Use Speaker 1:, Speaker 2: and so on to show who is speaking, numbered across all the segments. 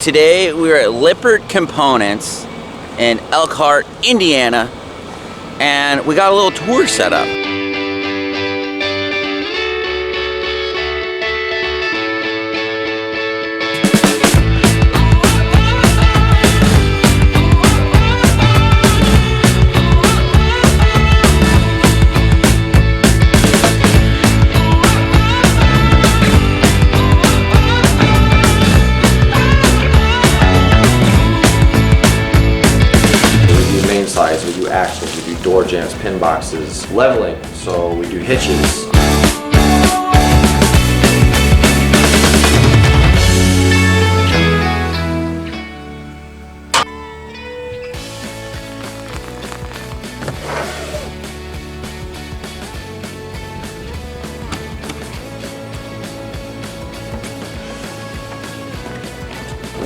Speaker 1: Today we're at Lippert Components in Elkhart, Indiana, and we got a little tour set up.
Speaker 2: We do axles, we do door jambs, pin boxes, leveling, so we do hitches.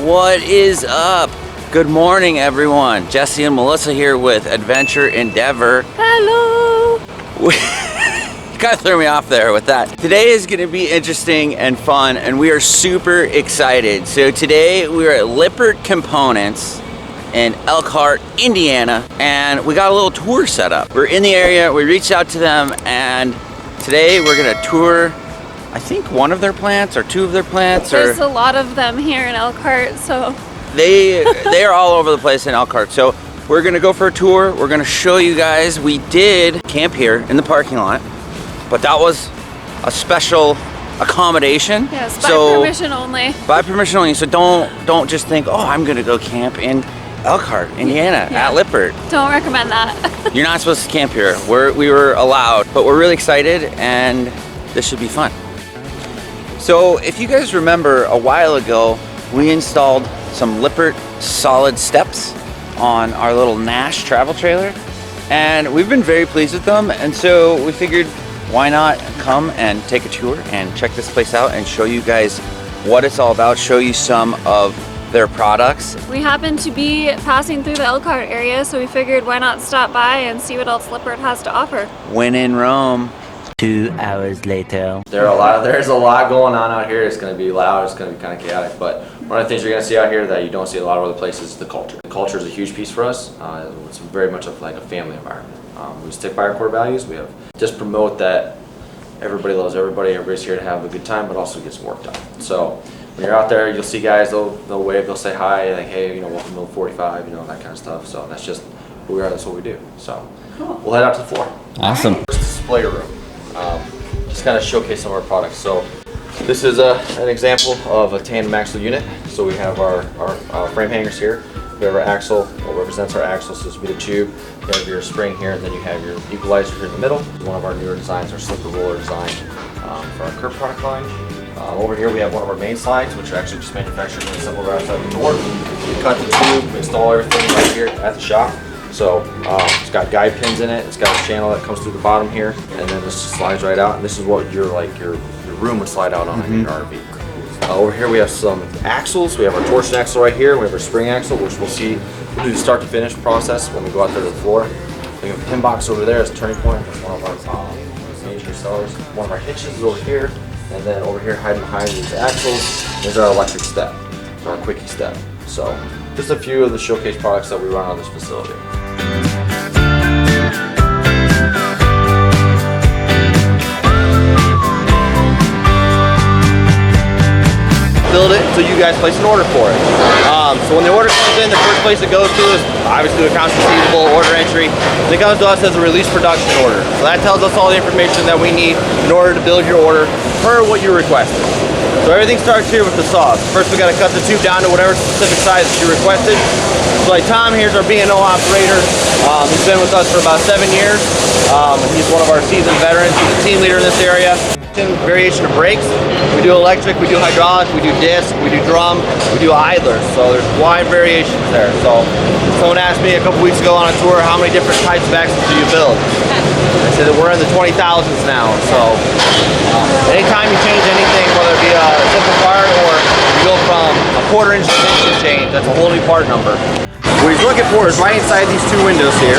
Speaker 1: What is up? Good morning, everyone. Jesse and Melissa here with Adventure Endeavor.
Speaker 3: Hello!
Speaker 1: You kind of threw me off there with that. Today is going to be interesting and fun, and we are super excited. So today we're at Lippert Components in Elkhart, Indiana, and we got a little tour set up. We're in the area, we reached out to them, and today we're going to tour, I think, one of their plants or two of their plants.
Speaker 3: There's a lot of them here in Elkhart, so
Speaker 1: They are all over the place in Elkhart. So we're gonna go for a tour. We're gonna show you guys. We did camp here in the parking lot, but that was a special accommodation.
Speaker 3: yes, by permission only.
Speaker 1: By permission only. So don't just think, oh, I'm gonna go camp in Elkhart, Indiana, at Lippert.
Speaker 3: Don't recommend that.
Speaker 1: You're not supposed to camp here. We were allowed, but we're really excited, and this should be fun. So if you guys remember, a while ago, we installed some Lippert Solidsteps on our little Nash travel trailer, and we've been very pleased with them, and so we figured why not come and take a tour and check this place out and show you guys what it's all about, show you some of their products.
Speaker 3: We happen to be passing through the Elkhart area, so we figured why not stop by and see what else Lippert has to offer.
Speaker 1: When in Rome. 2 hours later.
Speaker 2: There's a lot going on out here. It's going to be loud, it's going to be kind of chaotic, but one of the things you're going to see out here that you don't see a lot of other places is the culture. The culture is a huge piece for us. It's very much of like a family environment. We stick by our core values. We have just promote that everybody loves everybody. Everybody's here to have a good time, but also get some work done. So when you're out there, you'll see guys. They'll wave. They'll say hi. Like, hey, welcome to 45. That kind of stuff. So that's just who we are. That's what we do. So cool. We'll head out to the floor.
Speaker 1: Awesome.
Speaker 2: First display room. Just kind of showcase some of our products. So this is an example of a tandem axle unit. So we have our frame hangers here. We have our axle, what represents our axle, so this would be the tube. You have your spring here, and then you have your equalizer here in the middle. One of our newer designs, our slipper roller design for our curb product line. Over here we have one of our main slides, which are actually just manufactured in a simple right outside the door. We cut the tube, install everything right here at the shop. So it's got guide pins in it. It's got a channel that comes through the bottom here, and then this slides right out. And this is what your room would slide out on in your RV. Over here we have some axles. We have our torsion axle right here. We have our spring axle, which we'll do the start to finish process when we go out there to the floor. We have a pin box over there as a turning point. That's one of our major sellers. One of our hitches is over here, and then over here hiding behind these axles is our electric step, our quickie step. So just a few of the showcase products that we run on this facility. Build it until you guys place an order for it. So when the order comes in, the first place it goes to is obviously the accounts receivable, order entry. Then it comes to us as a release production order. So that tells us all the information that we need in order to build your order per what you requested. So everything starts here with the saws. First we got to cut the tube down to whatever specific size that you requested. So like Tom here's our B&O operator. He's been with us for about 7 years. He's one of our seasoned veterans. He's a team leader in this area. Variation of brakes. We do electric, we do hydraulic, we do disc, we do drum, we do idlers. So there's wide variations there. So someone asked me a couple weeks ago on a tour, how many different types of axles do you build? I said that we're in the 20,000s now. So anytime you change anything, whether it be a simple part or you go from a quarter-inch to an inch change, that's a whole new part number. What he's looking for is right inside these two windows here.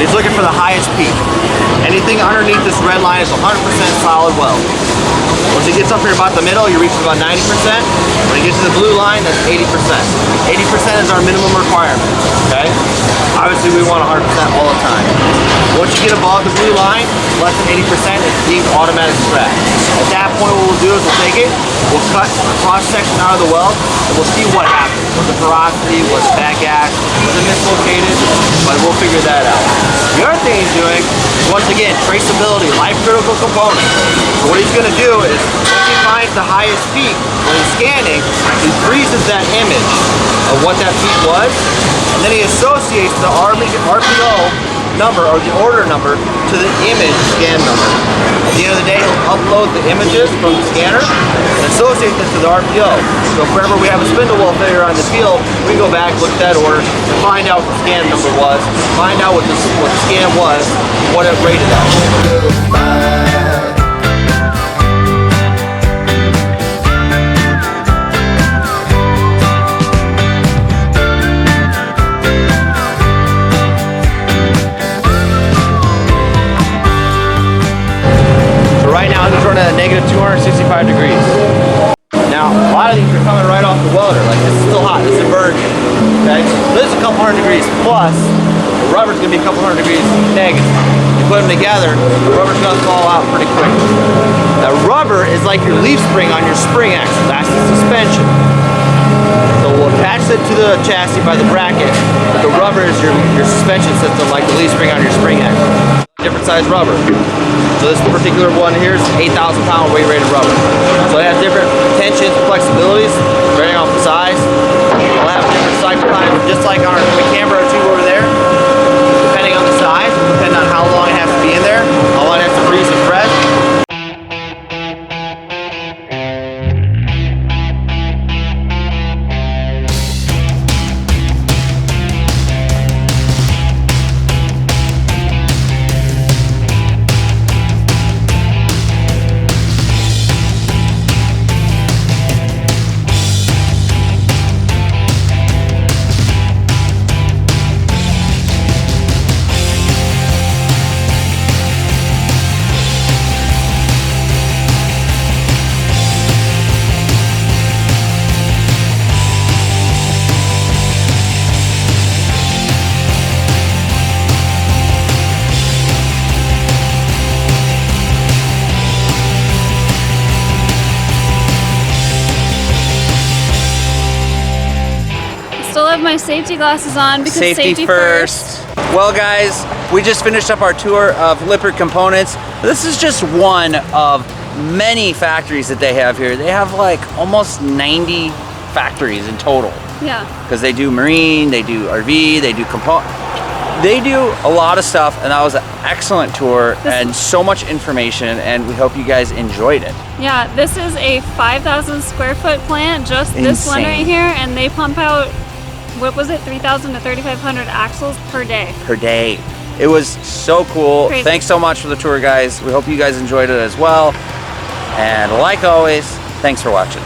Speaker 2: He's looking for the highest peak. Anything underneath this red line is 100% solid weld. Once it gets up here about the middle, you reach about 90%. When it gets to the blue line, that's 80%. 80% is our minimum requirement, okay? Obviously, we want 100% all the time. Once you get above the blue line, less than 80%, it's deemed automatic scrap. At that point, what we'll do is we'll take it, we'll cut a cross-section out of the weld, and we'll see what happens. Was it porosity, was it back ash, was it mislocated? But we'll figure that out. The other thing he's doing, once again, traceability, life-critical component. So what he's gonna do is, once he finds the highest peak, when he's scanning, he freezes that image of what that peak was, and then he associates the RPO number or the order number to the image scan number. At the end of the day, he'll upload the images from the scanner and associate this to the RPO. So if wherever we have a spindle wheel failure on the field, we can go back, look at that order, and find out what the scan number was, find out what the scan was, what it rated at. At -265 degrees. Now, a lot of these are coming right off the welder, like it's still hot, it's a virgin. Okay, so this is a couple hundred degrees plus, the rubber's gonna be a couple hundred degrees negative. You put them together, the rubber's gonna fall out pretty quick. Now, rubber is like your leaf spring on your spring axle, that's the suspension. So we'll attach it to the chassis by the bracket, but the rubber is your suspension system, like the leaf spring on your spring axle. Different size rubber. So this particular one here is 8,000 pound weight rated rubber. So it has different tensions and flexibilities, varying off the size. It'll have different cycle times, just like our Canberra tube over there. Depending on the size, depending on how long it has to be in there, how long it has to freeze and press.
Speaker 3: Still have my safety glasses on because safety first.
Speaker 1: Well guys, we just finished up our tour of Lippert Components. This is just one of many factories that they have here. They have like almost 90 factories in total.
Speaker 3: Yeah.
Speaker 1: Because they do marine, they do RV, they do component. They do a lot of stuff, and that was an excellent tour and so much information, and we hope you guys enjoyed it.
Speaker 3: Yeah, this is a 5,000 square foot plant, just this one right here, and they pump out, what was it, 3,000 to 3,500 axles per day.
Speaker 1: Per day. It was so cool.
Speaker 3: Crazy.
Speaker 1: Thanks so much for the tour, guys. We hope you guys enjoyed it as well. And like always, thanks for watching.